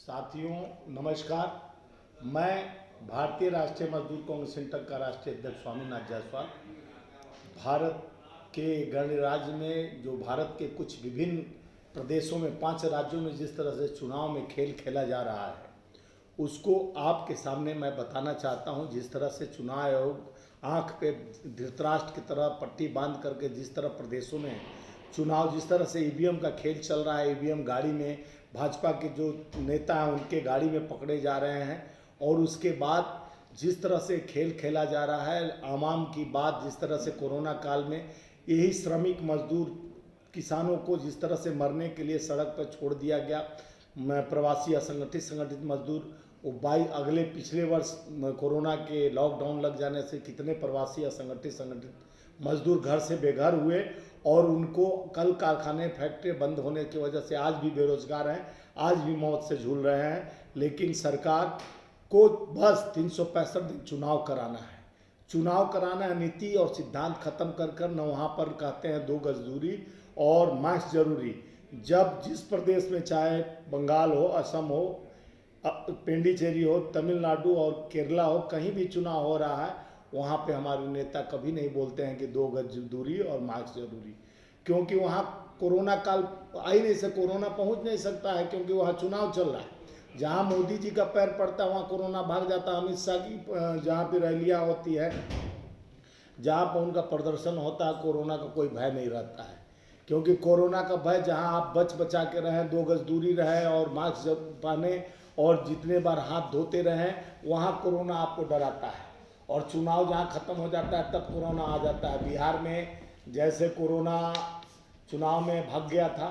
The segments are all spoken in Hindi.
साथियों नमस्कार। मैं भारतीय राष्ट्रीय मजदूर कांग्रेस सेंटर का राष्ट्रीय अध्यक्ष स्वामीनाथ जायसवाल भारत के गणराज्य में जो भारत के कुछ विभिन्न प्रदेशों में 5 राज्यों में जिस तरह से चुनाव में खेल खेला जा रहा है उसको आपके सामने मैं बताना चाहता हूं। जिस तरह से चुनाव आयोग आंख पे धृतराष्ट्र की तरह पट्टी बांध करके जिस तरह प्रदेशों में चुनाव जिस तरह से ईवीएम का खेल चल रहा है, ईवीएम गाड़ी में भाजपा के जो नेता हैं उनके गाड़ी में पकड़े जा रहे हैं और उसके बाद जिस तरह से खेल खेला जा रहा है, आवाम की बात जिस तरह से कोरोना काल में यही श्रमिक मजदूर किसानों को जिस तरह से मरने के लिए सड़क पर छोड़ दिया गया, प्रवासी असंगठित संगठित मजदूर वो अगले पिछले वर्ष कोरोना के लॉकडाउन लग जाने से कितने प्रवासी असंगठित संगठित मजदूर घर से बेघर हुए और उनको कल कारखाने फैक्ट्री बंद होने की वजह से आज भी बेरोजगार हैं, आज भी मौत से झूल रहे हैं। लेकिन सरकार को बस 365 दिन चुनाव कराना है, नीति और सिद्धांत खत्म कर न वहाँ पर कहते हैं 2 गज दूरी और मास्क जरूरी। जब जिस प्रदेश में चाहे बंगाल हो, असम हो, पेंडीचेरी हो, तमिलनाडु और केरला हो, कहीं भी चुनाव हो रहा है वहाँ पे हमारे नेता कभी नहीं बोलते हैं कि 2 गज दूरी और मास्क जरूरी, क्योंकि वहाँ कोरोना काल आ ही नहीं सकता, कोरोना पहुँच नहीं सकता है क्योंकि वहाँ चुनाव चल रहा है। जहाँ मोदी जी का पैर पड़ता है वहाँ कोरोना भाग जाता है। अमित शाह की जहाँ पे रैलियाँ होती है, जहाँ पर उनका प्रदर्शन होता है, कोरोना का कोई भय नहीं रहता है, क्योंकि कोरोना का भय जहाँ आप बचा के रहें, 2 गज दूरी रहें और मास्क पहने और जितने बार हाथ धोते रहें, वहाँ कोरोना आपको डराता है। और चुनाव जहाँ खत्म हो जाता है तब कोरोना आ जाता है। बिहार में जैसे कोरोना चुनाव में भाग गया था,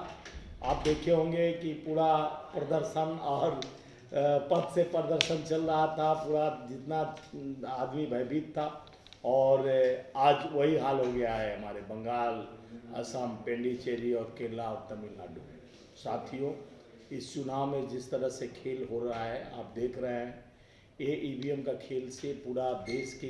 आप देखे होंगे कि पूरा प्रदर्शन और पद से प्रदर्शन चल रहा था, पूरा जितना आदमी भयभीत था और आज वही हाल हो गया है हमारे बंगाल, असम, पेंडीचेरी और केरला और तमिलनाडु। साथियों, इस चुनाव में जिस तरह से खेल हो रहा है आप देख रहे हैं, ये ईवीएम का खेल से पूरा देश की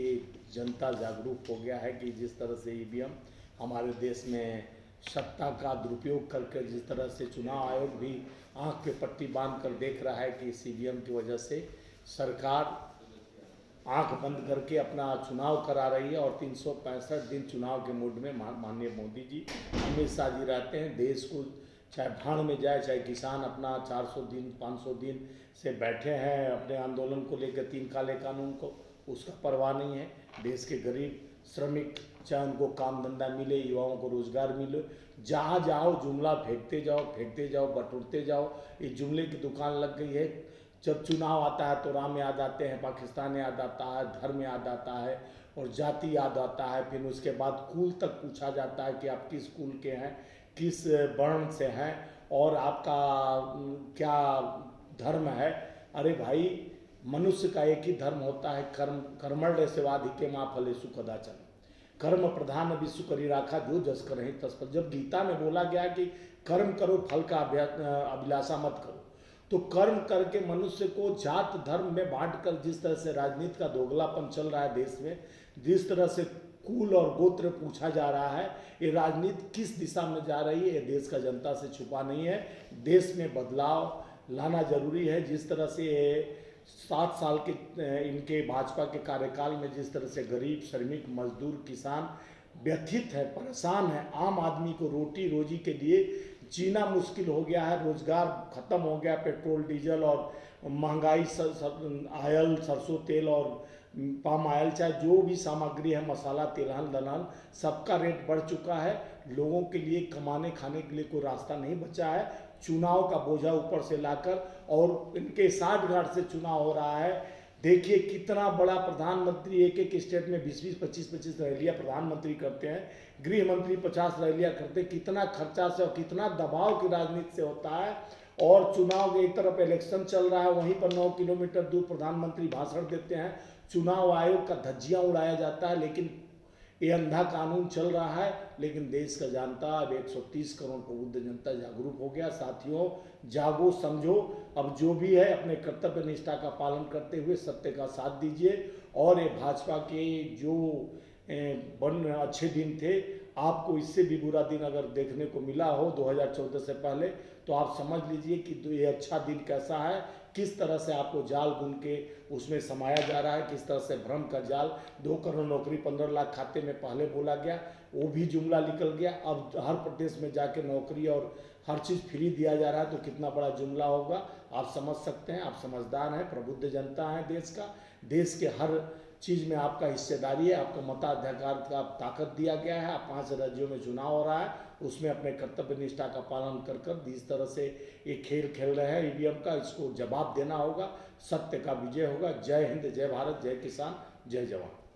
जनता जागरूक हो गया है कि जिस तरह से ईवीएम हमारे देश में सत्ता का दुरुपयोग करके जिस तरह से चुनाव आयोग भी आंख पे पट्टी बांध कर देख रहा है कि इस ईवीएम की वजह से सरकार आंख बंद करके अपना चुनाव करा रही है और 365 दिन चुनाव के मूड में माननीय मोदी जी, अमित शाह जी रहते हैं। देश को चाहे भाड़ में जाए, चाहे किसान अपना 400 दिन 500 दिन से बैठे हैं अपने आंदोलन को लेकर 3 काले कानून को, उसका परवाह नहीं है। देश के गरीब श्रमिक चाहे उनको काम धंधा मिले, युवाओं को रोजगार मिले, जहाँ जाओ जुमला फेंकते जाओ, बटोरते जाओ। इस जुमले की दुकान लग गई है। जब चुनाव आता है तो राम याद आते हैं, पाकिस्तान याद आता है, धर्म याद आता है और जाति याद आता है। फिर उसके बाद कुल तक पूछा जाता है कि आप किस कुल के हैं, किस वर्ण से हैं और आपका क्या धर्म है। अरे भाई, मनुष्य का एक ही धर्म होता है, कर्मण्य सेवाधिके मा फलेषु कदाचन, कर्म प्रधान विश्व करी राखा जो जस करहि तस फल। जब गीता में बोला गया कि कर्म करो फल का अभिलाषा मत करो, तो कर्म करके मनुष्य को जात धर्म में बांटकर जिस तरह से राजनीति का दोगलापन चल रहा है देश में, जिस तरह से कुल और गोत्र पूछा जा रहा है, ये राजनीति किस दिशा में जा रही है ये देश का जनता से छुपा नहीं है। देश में बदलाव लाना जरूरी है। जिस तरह से 7 साल के इनके भाजपा के कार्यकाल में जिस तरह से गरीब श्रमिक मजदूर किसान व्यथित है, परेशान है, आम आदमी को रोटी रोजी के लिए जीना मुश्किल हो गया है, रोजगार खत्म हो गया, पेट्रोल डीजल और महंगाई, आयल, सरसों तेल और पाम आयल, चाहे जो भी सामग्री है, मसाला, तिलहन दलहन, सबका रेट बढ़ चुका है। लोगों के लिए कमाने खाने के लिए कोई रास्ता नहीं बचा है। चुनाव का बोझा ऊपर से लाकर और इनके साठ घाट से चुनाव हो रहा है। देखिए कितना बड़ा प्रधानमंत्री एक स्टेट में 20-20, 25-25 रैलियाँ प्रधानमंत्री करते हैं, गृह मंत्री 50 रैलियाँ करते हैं। कितना खर्चा से और कितना दबाव की राजनीति से होता है। और चुनाव एक तरफ इलेक्शन चल रहा है, वहीं पर 9 किलोमीटर दूर प्रधानमंत्री भाषण देते हैं, चुनाव आयोग का धज्जियाँ उड़ाया जाता है। लेकिन ये अंधा कानून चल रहा है। लेकिन देश का जनता, अब 130 करोड़ प्रबुद्ध जनता जागरूक हो गया। साथियों, जागो, समझो, अब जो भी है अपने कर्तव्य निष्ठा का पालन करते हुए सत्य का साथ दीजिए। और ये भाजपा के जो अच्छे दिन थे, आपको इससे भी बुरा दिन अगर देखने को मिला हो 2014 से पहले, तो आप समझ लीजिए कि ये अच्छा दिन कैसा है। किस तरह से आपको जाल बुन के उसमें समाया जा रहा है, किस तरह से भ्रम का जाल। 2 करोड़ नौकरी 15 लाख खाते में पहले बोला गया, वो भी जुमला निकल गया। अब हर प्रदेश में जाके नौकरी और हर चीज़ फ्री दिया जा रहा है, तो कितना बड़ा जुमला होगा आप समझ सकते हैं। आप समझदार हैं, प्रबुद्ध जनता है देश का। देश के हर चीज़ में आपका हिस्सेदारी है, आपको मताधिकार का ताकत दिया गया है। आप 5 राज्यों में चुनाव हो रहा है, उसमें अपने कर्तव्य निष्ठा का पालन कर कर जिस तरह से ये खेल खेल रहे हैं ईवीएम का, इसको जवाब देना होगा। सत्य का विजय होगा। जय हिंद, जय भारत, जय किसान, जय जवान।